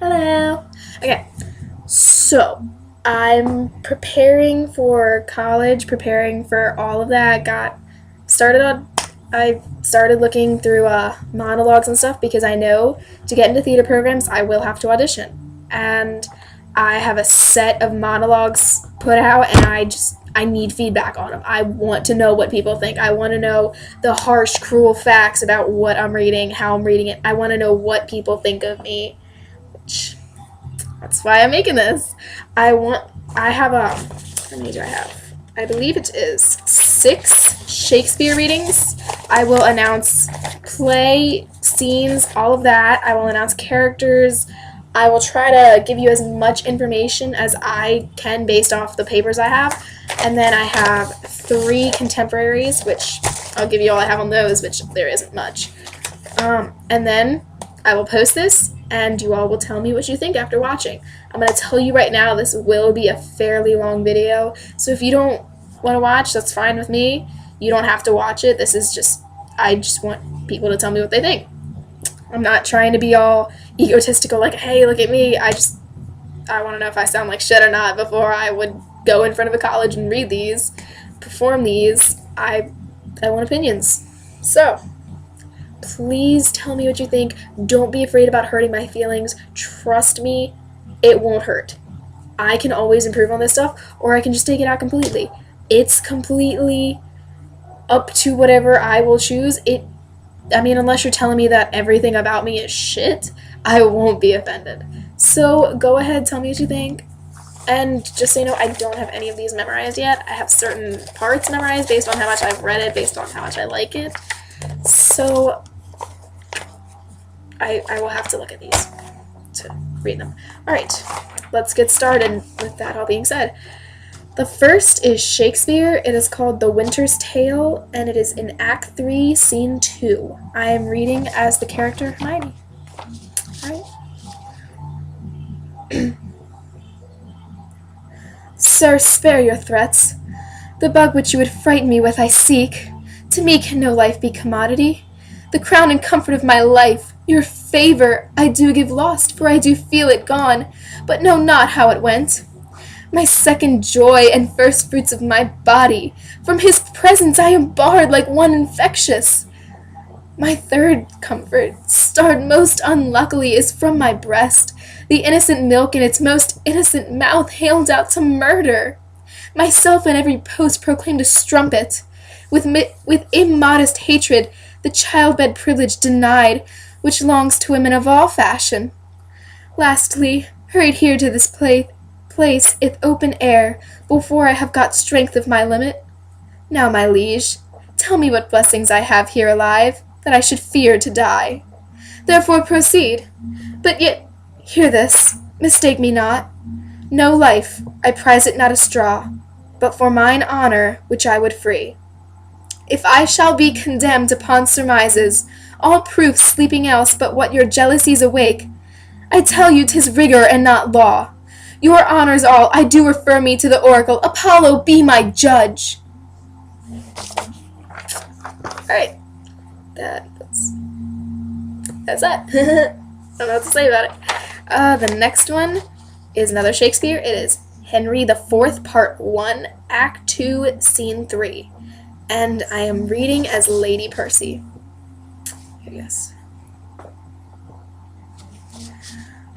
Hello. Okay, so I'm preparing for college, preparing for all of that. Started on. I started looking through monologues and stuff because I know to get into theater programs I will have to audition, and I have a set of monologues put out, and I need feedback on them. I want to know what people think. I want to know the harsh, cruel facts about what I'm reading, how I'm reading it. I want to know what people think of me. That's why I'm making this. I want. I have how many do I have? I believe it is 6 Shakespeare readings. I will announce play, scenes, all of that. I will announce characters. I will try to give you as much information as I can based off the papers I have. And then I have 3 contemporaries, which I'll give you all I have on those, which there isn't much. And then I will post this, and you all will tell me what you think after watching. I'm going to tell you right now, this will be a fairly long video, so if you don't want to watch, that's fine with me. You don't have to watch it. I just want people to tell me what they think. I'm not trying to be all egotistical, like, hey, look at me. I want to know if I sound like shit or not before I would go in front of a college and read these, perform these. I want opinions. So, please tell me what you think. Don't be afraid about hurting my feelings. Trust me, it won't hurt. I can always improve on this stuff, or I can just take it out completely. It's completely up to whatever I will choose. Unless you're telling me that everything about me is shit, I won't be offended. So go ahead, tell me what you think. And just so you know, I don't have any of these memorized yet. I have certain parts memorized based on how much I've read it, based on how much I like it. So I will have to look at these to read them. Alright, let's get started with that all being said. The first is Shakespeare. It is called The Winter's Tale, and it is in Act 3, Scene 2. I am reading as the character Hermione. Alright. Sir, spare your threats. The bug which you would frighten me with I seek. To me can no life be commodity. The crown and comfort of my life, your favor, I do give lost, for I do feel it gone, but know not how it went. My second joy and first fruits of my body, from his presence I am barred like one infectious. My third comfort, starred most unluckily, is from my breast, the innocent milk in its most innocent mouth hailed out to murder. Myself in every post proclaimed a strumpet, with immodest hatred the childbed privilege denied, which longs to women of all fashion. Lastly, hurried here to this place i'th open air, before I have got strength of my limit. Now, my liege, tell me what blessings I have here alive, that I should fear to die. Therefore proceed. But yet, hear this, mistake me not. No life, I prize it not a straw, but for mine honour, which I would free. If I shall be condemned upon surmises, all proofs sleeping else but what your jealousies awake, I tell you 'tis rigour and not law. Your honours all, I do refer me to the oracle. Apollo be my judge. Alright. That's that. I don't know what to say about it. The next one is another Shakespeare. It is Henry IV, Part 1, Act 2, Scene 3. And I am reading as Lady Percy. Here, yes.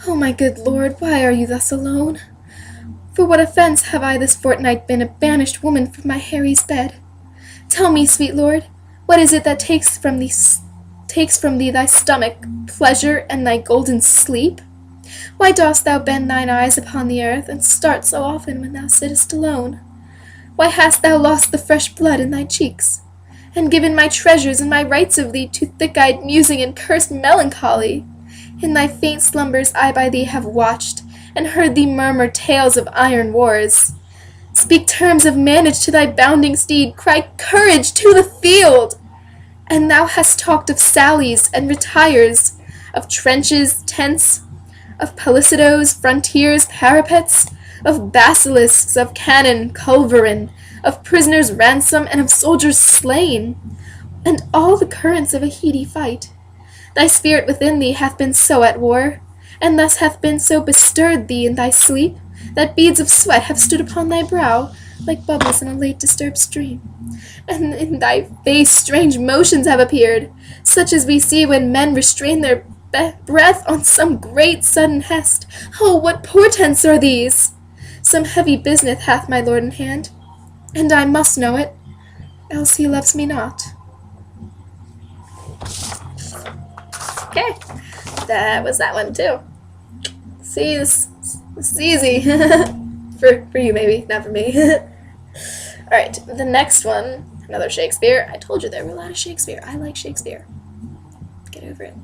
Oh, my good lord, why are you thus alone? For what offence have I this fortnight been a banished woman from my Harry's bed? Tell me, sweet lord, what is it that takes from thee thy stomach, pleasure, and thy golden sleep? Why dost thou bend thine eyes upon the earth, and start so often when thou sittest alone? Why hast thou lost the fresh blood in thy cheeks, and given my treasures and my rights of thee to thick-eyed musing and cursed melancholy? In thy faint slumbers I by thee have watched, and heard thee murmur tales of iron wars. Speak terms of manage to thy bounding steed, cry courage to the field! And thou hast talked of sallies and retires, of trenches, tents, of palisadoes, frontiers, parapets, of basilisks, of cannon, culverin, of prisoners' ransom, and of soldiers slain, and all the currents of a heady fight. Thy spirit within thee hath been so at war, and thus hath been so bestirred thee in thy sleep, that beads of sweat have stood upon thy brow, like bubbles in a late disturbed stream. And in thy face strange motions have appeared, such as we see when men restrain their breath on some great sudden hest. Oh, what portents are these? Some heavy business hath my lord in hand, and I must know it, else he loves me not. Okay, that was that one too. See, this is easy. for you maybe, not for me. Alright, the next one, another Shakespeare. I told you there were a lot of Shakespeare. I like Shakespeare. Get over it.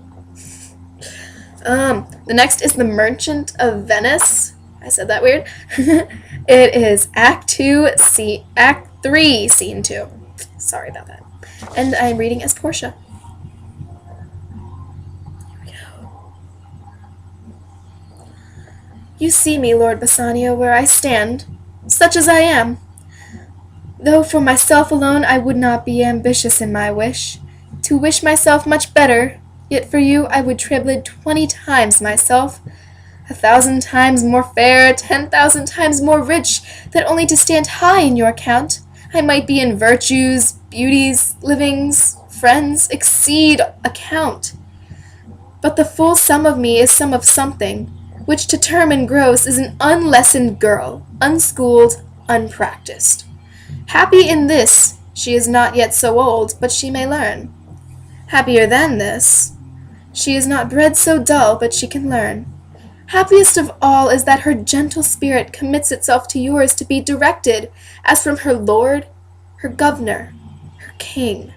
The next is The Merchant of Venice. I said that weird. It is Act 3, Scene 2. Sorry about that. And I'm reading as Portia. Here we go. You see me, Lord Bassanio, where I stand, such as I am. Though for myself alone I would not be ambitious in my wish, to wish myself much better, yet for you I would tribulate 20 times myself, 1,000 times more fair, 10,000 times more rich, that only to stand high in your account, I might be in virtues, beauties, livings, friends, exceed account. But the full sum of me is sum of something, which to term and gross is an unlessoned girl, unschooled, unpractised. Happy in this, she is not yet so old, but she may learn. Happier than this, she is not bred so dull, but she can learn. Happiest of all is that her gentle spirit commits itself to yours to be directed, as from her lord, her governor, her king.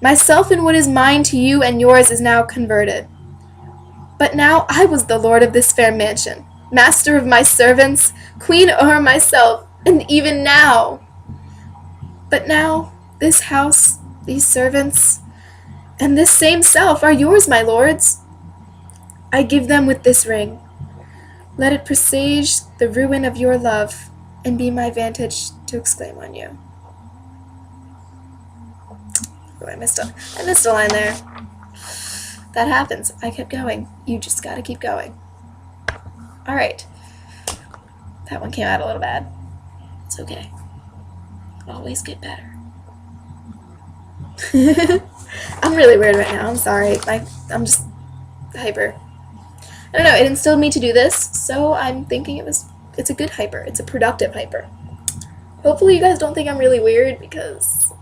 Myself in what is mine to you and yours is now converted. But now I was the lord of this fair mansion, master of my servants, queen o'er myself, and even now. But now this house, these servants, and this same self are yours, my lords. I give them with this ring. Let it presage the ruin of your love, and be my vantage to exclaim on you. Oh, I missed a line there. That happens. I kept going. You just gotta keep going. Alright. That one came out a little bad. It's okay. Always get better. I'm really weird right now. I'm sorry. I'm just hyper. I don't know. It instilled me to do this, so I'm thinking it's a good hyper. It's a productive hyper. Hopefully you guys don't think I'm really weird, because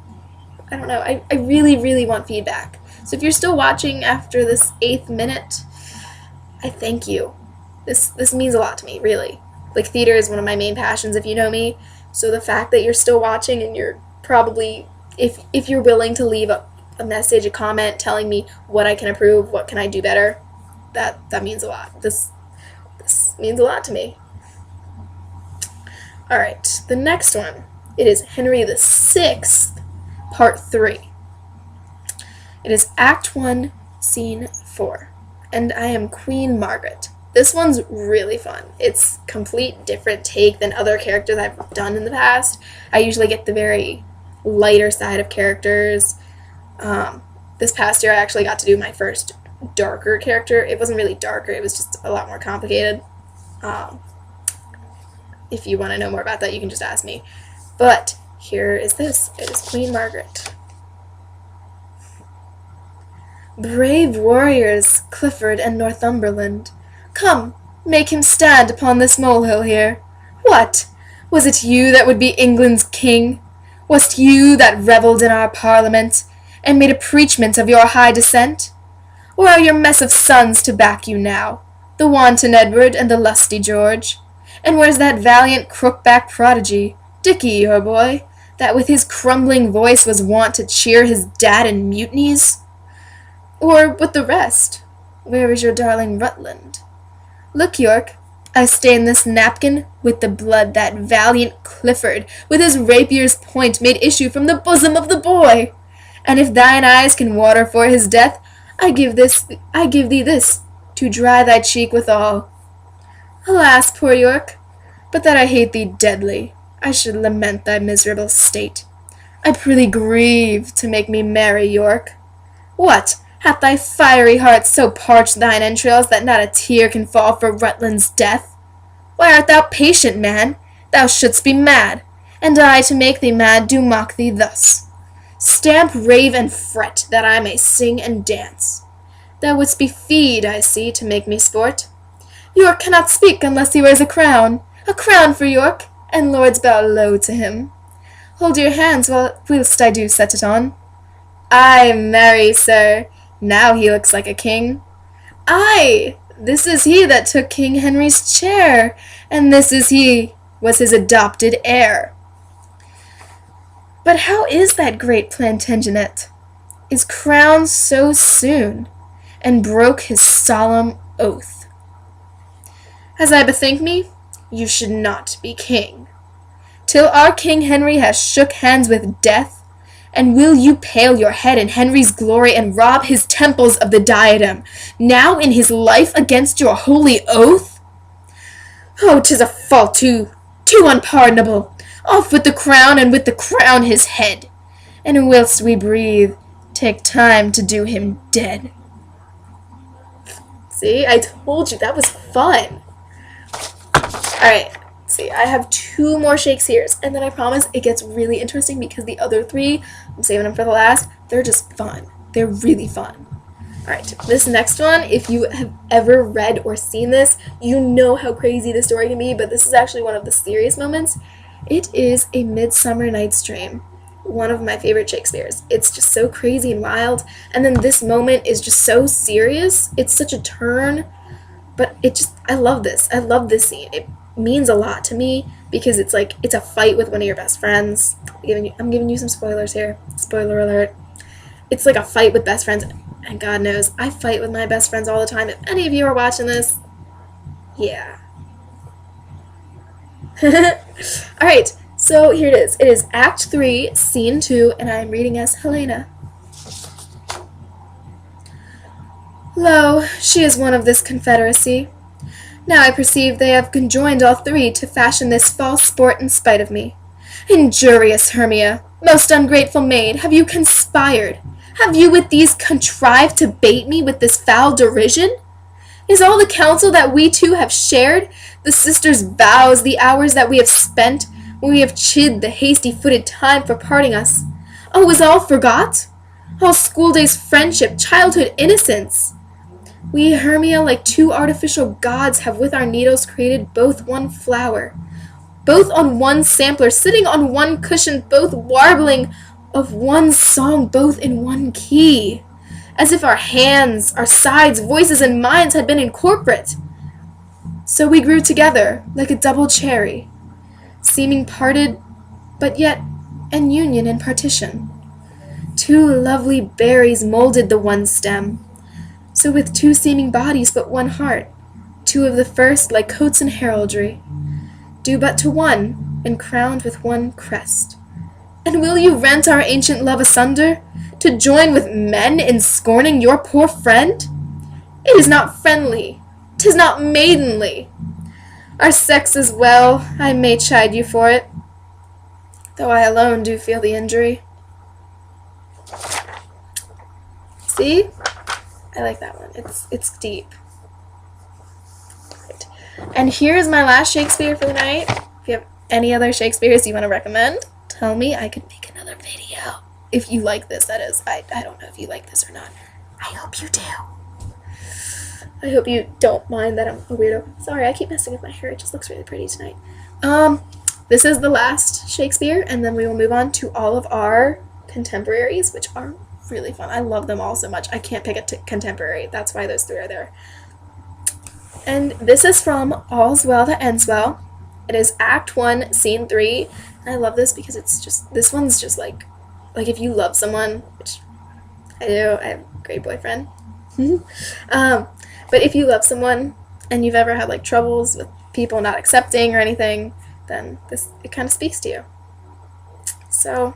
I don't know. I really, really want feedback. So if you're still watching after this 8th minute, I thank you. This means a lot to me, really. Like, theater is one of my main passions, if you know me. So the fact that you're still watching, and you're probably, if you're willing to leave a message, a comment telling me what I can improve, what can I do better, that means a lot. This means a lot to me. Alright, the next one. It is Henry VI, Part 3. It is Act 1, Scene 4. And I am Queen Margaret. This one's really fun. It's complete different take than other characters I've done in the past. I usually get the very lighter side of characters. This past year I actually got to do my first darker character. It wasn't really darker, it was just a lot more complicated. If you want to know more about that, you can just ask me. But here is this. It is Queen Margaret. Brave warriors, Clifford and Northumberland, come, make him stand upon this molehill here. What? Was it you that would be England's king? Was't you that revelled in our Parliament, and made a preachment of your high descent? Or are your mess of sons to back you now, the wanton Edward and the lusty George? And where's that valiant crook-back prodigy, Dicky, your boy, that with his crumbling voice was wont to cheer his dad in mutinies? Or with the rest, where is your darling Rutland? Look, York, I stain this napkin with the blood that valiant Clifford, with his rapier's point, made issue from the bosom of the boy. And if thine eyes can water for his death, I give thee this, to dry thy cheek withal. Alas, poor York, but that I hate thee deadly, I should lament thy miserable state. I prithee grieve to make me merry, York. What? Hath thy fiery heart so parched thine entrails that not a tear can fall for Rutland's death? Why art thou patient, man? Thou shouldst be mad, and I, to make thee mad, do mock thee thus. Stamp, rave, and fret, that I may sing and dance. Thou wouldst be feed, I see, to make me sport. York cannot speak unless he wears a crown for York, and lords bow low to him. Hold your hands whilst I do set it on. Ay, marry, sir, now he looks like a king. Ay, this is he that took King Henry's chair, and this is he was his adopted heir. But how is that great Plantagenet? Is crowned so soon, and broke his solemn oath. As I bethink me, you should not be king, till our King Henry has shook hands with death. And will you pale your head in Henry's glory, and rob his temples of the diadem, now in his life against your holy oath? Oh, 'tis a fault too unpardonable. Off with the crown, and with the crown his head, and whilst we breathe, take time to do him dead. See, I told you, that was fun. Alright, see, I have 2 more Shakespeare's, and then I promise it gets really interesting because the other 3, I'm saving them for the last, they're just fun. They're really fun. Alright, this next one, if you have ever read or seen this, you know how crazy the story can be, but this is actually one of the serious moments. It is A Midsummer Night's Dream, one of my favorite Shakespeare's. It's just so crazy and wild, and then this moment is just so serious. It's such a turn, but I love this. I love this scene. It means a lot to me because it's like it's a fight with one of your best friends. I'm giving you some spoilers here. Spoiler alert. It's like a fight with best friends, and God knows I fight with my best friends all the time. If any of you are watching this, yeah. Alright, so here it is. It is Act 3, Scene 2, and I am reading as Helena. Lo, she is one of this confederacy. Now I perceive they have conjoined all 3 to fashion this false sport in spite of me. Injurious Hermia, most ungrateful maid, have you conspired? Have you with these contrived to bait me with this foul derision? Is all the counsel that we 2 have shared, the sisters' vows, the hours that we have spent, when we have chid the hasty-footed time for parting us, oh, is all forgot? All school-days friendship, childhood innocence? We, Hermia, like 2 artificial gods, have with our needles created both one flower, both on one sampler, sitting on one cushion, both warbling of one song, both in one key, as if our hands, our sides, voices, and minds had been incorporate. So we grew together, like a double cherry, seeming parted, but yet an union in partition. 2 lovely berries molded the one stem, so with 2 seeming bodies but one heart, 2 of the first, like coats and heraldry, due but to one, and crowned with one crest. And will you rent our ancient love asunder, to join with men in scorning your poor friend? It is not friendly, 'tis not maidenly. Our sex is well, I may chide you for it, though I alone do feel the injury. See? I like that one. It's deep. Right. And here's my last Shakespeare for the night. If you have any other Shakespeares you want to recommend, tell me. I could make another video. If you like this, that is. I don't know if you like this or not. I hope you do. I hope you don't mind that I'm a weirdo. Sorry, I keep messing with my hair. It just looks really pretty tonight. This is the last Shakespeare, and then we will move on to all of our contemporaries, which are really fun. I love them all so much. I can't pick a contemporary. That's why those 3 are there. And this is from All's Well That Ends Well. It is Act 1, Scene 3. And I love this because it's just, this one's just like if you love someone, which I do, I have a great boyfriend. But if you love someone and you've ever had like troubles with people not accepting or anything, then it kind of speaks to you. So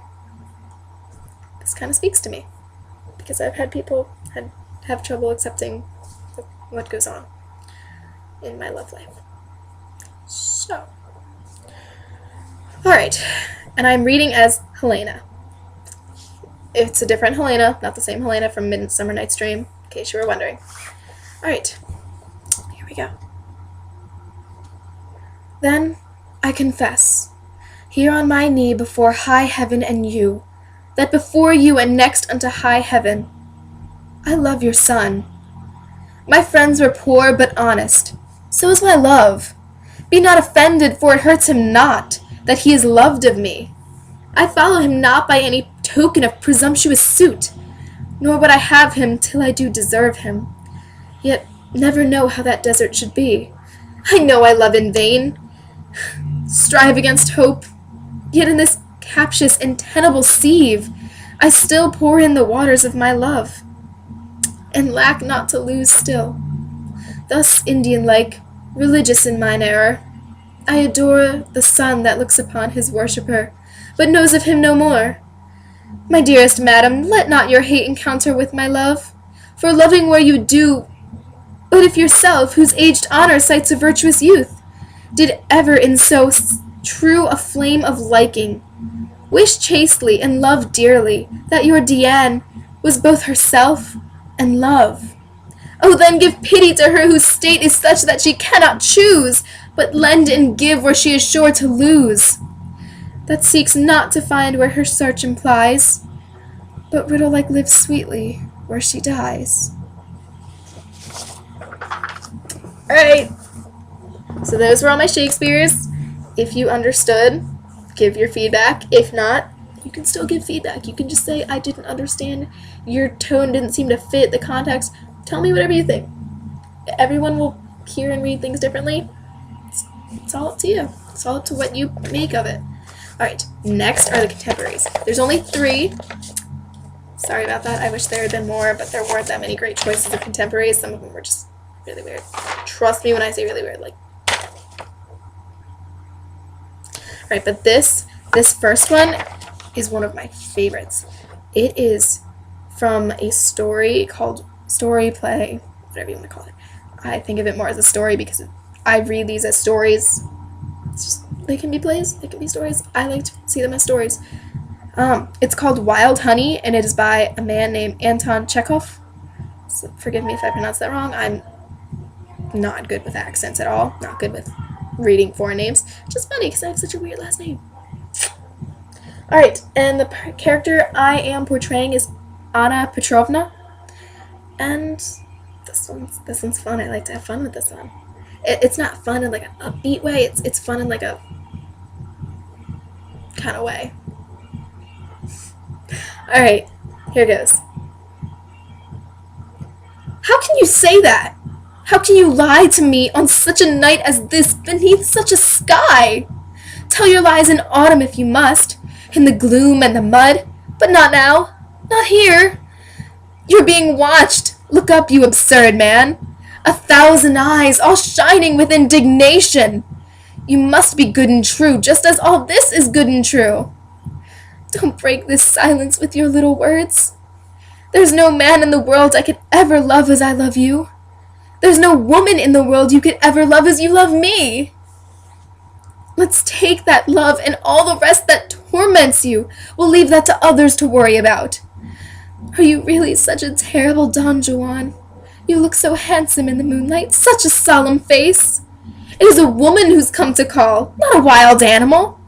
this kind of speaks to me because I've had people have trouble accepting what goes on in my love life. So, alright, and I'm reading as Helena. It's a different Helena, not the same Helena from Midsummer Night's Dream, in case you were wondering. Alright, here we go. Then I confess, here on my knee before high heaven and you, that before you and next unto high heaven, I love your son. My friends were poor but honest, so is my love. Be not offended, for it hurts him not, that he is loved of me. I follow him not by any token of presumptuous suit, nor would I have him till I do deserve him, yet never know how that desert should be. I know I love in vain, strive against hope, yet in this captious, untenable sieve, I still pour in the waters of my love, and lack not to lose still. Thus Indian-like, religious in mine error, I adore the sun that looks upon his worshipper, but knows of him no more. My dearest madam, let not your hate encounter with my love, for loving where you do, but if yourself, whose aged honor cites a virtuous youth, did ever in so true a flame of liking, wish chastely and love dearly that your Diane was both herself and love. Oh, then give pity to her whose state is such that she cannot choose, but lend and give where she is sure to lose, that seeks not to find where her search implies, but riddle like lives sweetly where she dies. Alright, so those were all my Shakespeare's. If you understood, give your feedback. If not, you can still give feedback. You can just say, I didn't understand, your tone didn't seem to fit the context. Tell me whatever you think. Everyone will hear and read things differently. It's all up to you. It's all up to what you make of it. Alright, next are the contemporaries. There's only 3. Sorry about that. I wish there had been more, but there weren't that many great choices of contemporaries. Some of them were just really weird. Trust me when I say really weird. Like, alright, but this first one is one of my favorites. It is from a story called Story Play, whatever you want to call it. I think of it more as a story because I read these as stories. It's just, they can be plays, they can be stories. I like to see them as stories. It's called Wild Honey, and it is by a man named Anton Chekhov. So forgive me if I pronounce that wrong. I'm not good with accents at all. Not good with reading foreign names. Just funny because I have such a weird last name. Alright, and the character I am portraying is Anna Petrovna. And this one's fun. I like to have fun with this one. It's not fun in like an upbeat way. It's fun in like a kind of way. Alright, here goes. How can you say that? How can you lie to me on such a night as this, beneath such a sky? Tell your lies in autumn if you must, in the gloom and the mud, but not now, not here. You're being watched. Look up, you absurd man. 1,000 eyes, all shining with indignation. You must be good and true, just as all this is good and true. Don't break this silence with your little words. There's no man in the world I could ever love as I love you. There's no woman in the world you could ever love as you love me. Let's take that love and all the rest that torments you. We'll leave that to others to worry about. Are you really such a terrible Don Juan? You look so handsome in the moonlight, such a solemn face. It is a woman who's come to call, not a wild animal.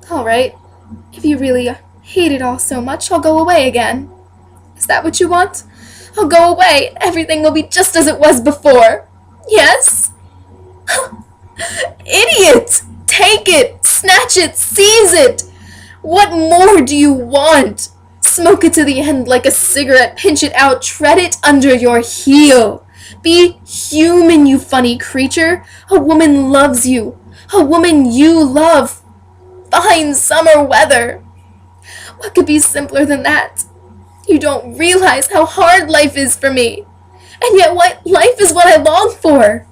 All right, if you really hate it all so much, I'll go away again. Is that what you want? I'll go away. Everything will be just as it was before. Yes? Idiot! Take it! Snatch it! Seize it! What more do you want? Smoke it to the end like a cigarette. Pinch it out. Tread it under your heel. Be human, you funny creature. A woman loves you. A woman you love. Fine summer weather. What could be simpler than that? You don't realize how hard life is for me. And yet what life is what I long for.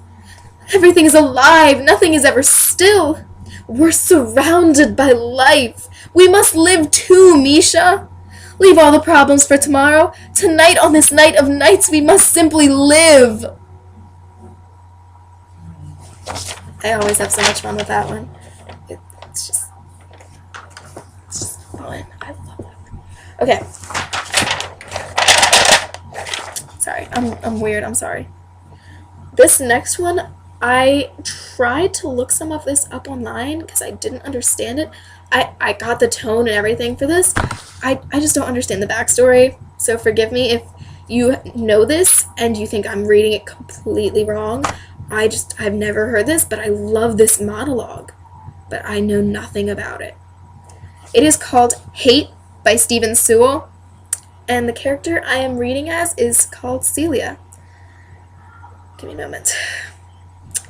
Everything is alive. Nothing is ever still. We're surrounded by life. We must live too, Misha. Leave all the problems for tomorrow. Tonight, on this night of nights, we must simply live. I always have so much fun with that one. It's just fun. I Okay. Sorry, I'm weird. I'm sorry. This next one, I tried to look some of this up online because I didn't understand it. I got the tone and everything for this. I just don't understand the backstory. So forgive me if you know this and you think I'm reading it completely wrong. I've never heard this, but I love this monologue. But I know nothing about it. It is called Hate by Stephen Sewell, and the character I am reading as is called Celia. Give me a moment.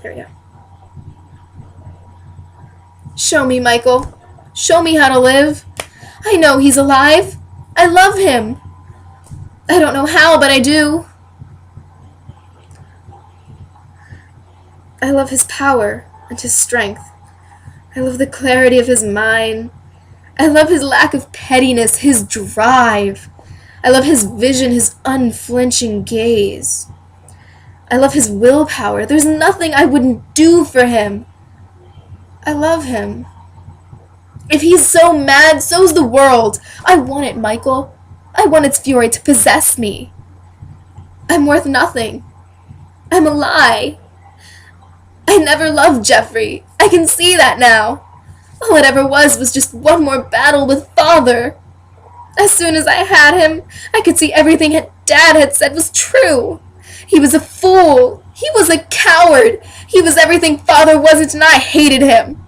There we go. Show me, Michael. Show me how to live. I know he's alive. I love him. I don't know how, but I do. I love his power and his strength. I love the clarity of his mind. I love his lack of pettiness, his drive. I love his vision, his unflinching gaze. I love his willpower. There's nothing I wouldn't do for him. I love him. If he's so mad, so's the world. I want it, Michael. I want its fury to possess me. I'm worth nothing. I'm a lie. I never loved Jeffrey. I can see that now. All it ever was just one more battle with Father. As soon as I had him, I could see everything Dad had said was true. He was a fool. He was a coward. He was everything Father wasn't, and I hated him.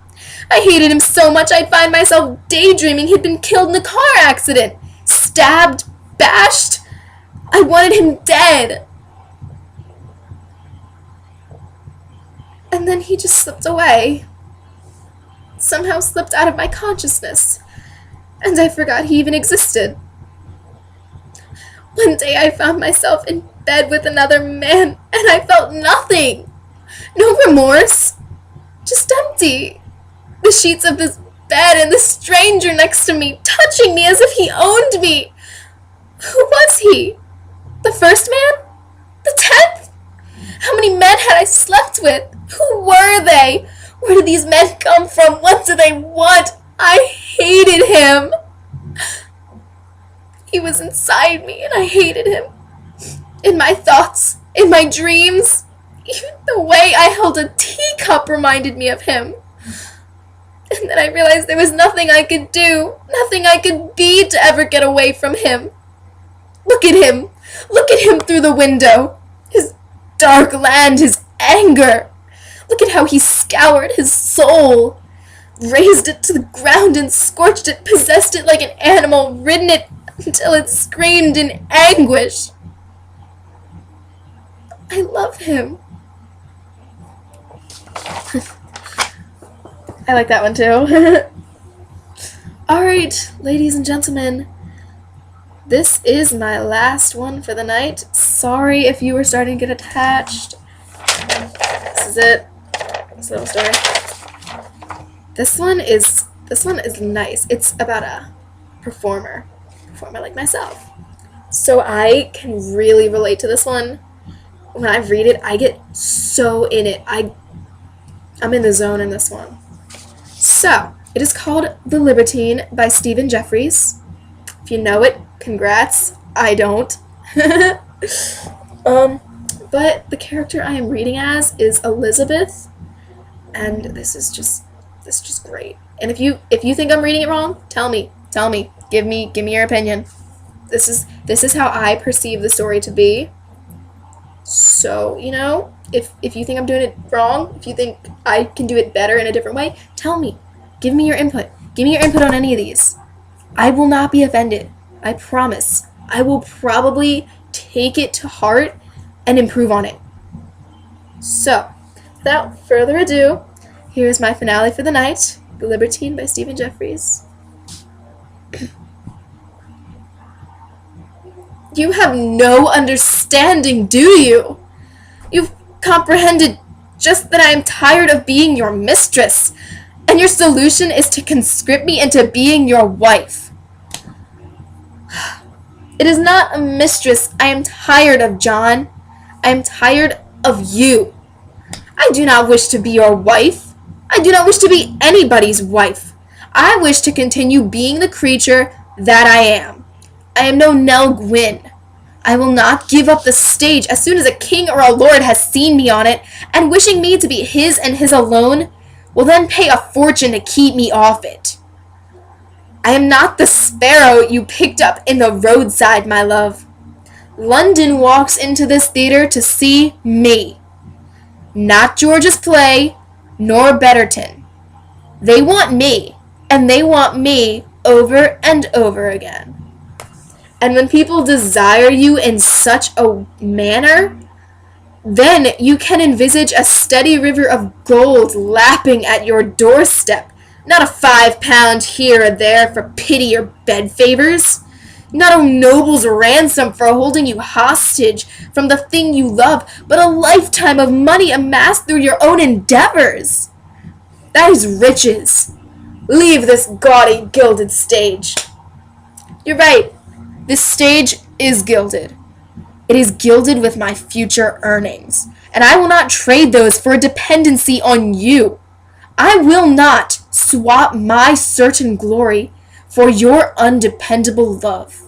I hated him so much I'd find myself daydreaming he'd been killed in a car accident. Stabbed, bashed. I wanted him dead. And then he just slipped away. Somehow slipped out of my consciousness. And I forgot he even existed. One day I found myself in bed with another man, and I felt nothing. No remorse. Just empty. The sheets of this bed and the stranger next to me, touching me as if he owned me. Who was he? The first man? The 10th? How many men had I slept with? Who were they? Where did these men come from? What do they want? I hated him. He was inside me, and I hated him. In my thoughts, in my dreams, even the way I held a teacup reminded me of him. And then I realized there was nothing I could do, nothing I could be to ever get away from him. Look at him. Look at him through the window. His dark land, his anger. Look at how he scoured his soul, razed it to the ground and scorched it, possessed it like an animal, ridden it until it screamed in anguish. I love him. I like that one too. Alright, ladies and gentlemen, this is my last one for the night. Sorry if you were starting to get attached. This is it. This little story. This one is nice. It's about a performer like myself. So I can really relate to this one. When I read it, I get so in it. I'm in the zone in this one. So, it is called The Libertine by Stephen Jeffries. If you know it, congrats. I don't. But the character I am reading as is Elizabeth, and this is just great. And if you think I'm reading it wrong, tell me. Give me your opinion. This is how I perceive the story to be. So, if you think I'm doing it wrong, if you think I can do it better in a different way, tell me. Give me your input. Give me your input on any of these. I will not be offended. I promise. I will probably take it to heart and improve on it. So, without further ado, here is my finale for the night, The Libertine by Stephen Jeffries. You have no understanding, do you? You've comprehended just that I am tired of being your mistress, and your solution is to conscript me into being your wife. It is not a mistress I am tired of, John. I am tired of you. I do not wish to be your wife. I do not wish to be anybody's wife. I wish to continue being the creature that I am. I am no Nell Gwyn. I will not give up the stage as soon as a king or a lord has seen me on it, and wishing me to be his and his alone, will then pay a fortune to keep me off it. I am not the sparrow you picked up in the roadside, my love. London walks into this theater to see me. Not George's play, nor Betterton. They want me, and they want me over and over again. And when people desire you in such a manner, then you can envisage a steady river of gold lapping at your doorstep, not a £5 here or there for pity or bed favors, not a noble's ransom for holding you hostage from the thing you love, but a lifetime of money amassed through your own endeavors. That is riches. Leave this gaudy, gilded stage. You're right. This stage is gilded. It is gilded with my future earnings, and I will not trade those for a dependency on you. I will not swap my certain glory for your undependable love.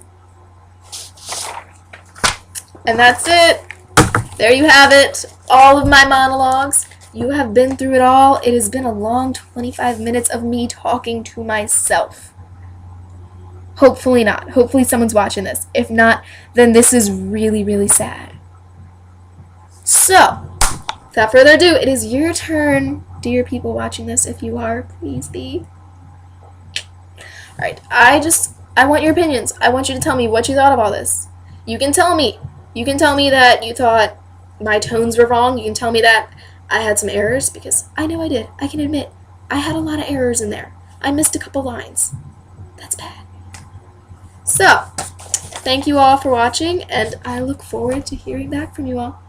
And that's it. There you have it. All of my monologues. You have been through it all. It has been a long 25 minutes of me talking to myself. Hopefully not. Hopefully someone's watching this. If not, then this is really, really sad. So, without further ado, it is your turn, dear people watching this. If you are, please be. Alright, I want your opinions. I want you to tell me what you thought of all this. You can tell me. You can tell me that you thought my tones were wrong. You can tell me that I had some errors, because I know I did. I can admit, I had a lot of errors in there. I missed a couple lines. That's bad. So, thank you all for watching, and I look forward to hearing back from you all.